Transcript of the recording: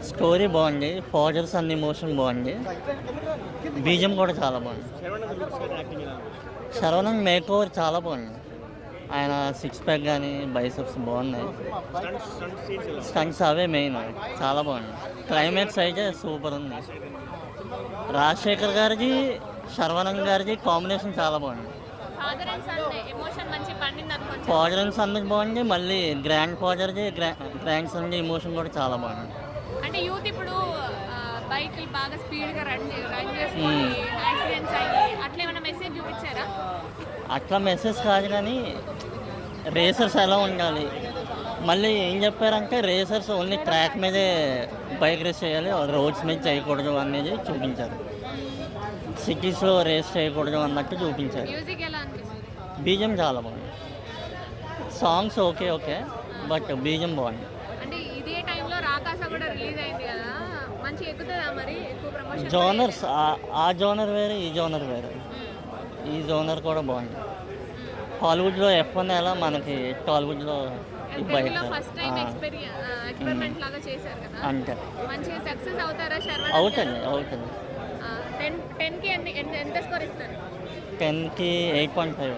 Story బాగుంది. Fathers అన్ని emotion బాగుంది. బీజం కూడా చాలా బాగుంది. శరవణన్ మేక్ ఓవర్ చాలా బాగుంది. ఆయన సిక్స్ ప్యాక్ కానీ బైసెప్స్ బాగున్నాయి. స్టంట్స్ అవే మెయిన్, చాలా బాగుంది. క్లైమాక్స్ అయితే సూపర్ ఉంది. రాజశేఖర్ గారిది శరవణన్ గారిది కాంబినేషన్ చాలా బాగుంది. ఫాదర్ అండ్ సన్ బాగుంది. మళ్ళీ గ్రాండ్ ఫాదర్ది గ్రాండ్ సన్ది ఎమోషన్ కూడా చాలా బాగుంది. అంటే యూత్ ఇప్పుడు బైకులు బాగా స్పీడ్గా రన్ చేసుకొని యాక్సిడెంట్స్ అయ్యి అట్లా ఏమైనా మెసేజ్ చూపించారా? అట్లా మెసేజ్ కాదు కానీ రేసర్స్ ఎలా ఉండాలి, మళ్ళీ ఏం చెప్పారంటే రేసర్స్ ఓన్లీ ట్రాక్ మీదే బైక్ రేస్ చేయాలి, రోడ్స్ మీద చేయకూడదు అనేది చూపించారు. సిటీస్లో రేస్ చేయకూడదు అన్నట్టు చూపించారు. మ్యూజిక్ ఎలా అనిపిస్తుంది? బీజం చాలా బాగుంది. సాంగ్స్ ఓకే బట్ బీజం బాగుంది. అంటే ఇదే టైంలో రాకాస కూడా రిలీజ్ అయింది కదా, మంచి ఎక్కుతుందా మరి? ఎక్కువ ప్రమోషన్ జోనర్స్ ఆ జోనర్ వేరే, ఈ జోనర్ వేరే. ఈ జోనర్ కూడా బాగుంది. హాలీవుడ్లో F1 ఎలా మనకి టాలీవుడ్లో ఈ బైక్ ఫస్ట్ టైం ఎక్స్పెరిమెంట్ లాగా చేశారు కదా, అంతే. మంచిగా సక్సెస్ అవుతారా శర్వణ్? అవుతుంది. 10కి ఎంత స్కోర్ ఇస్తారు? 10కి 8.5.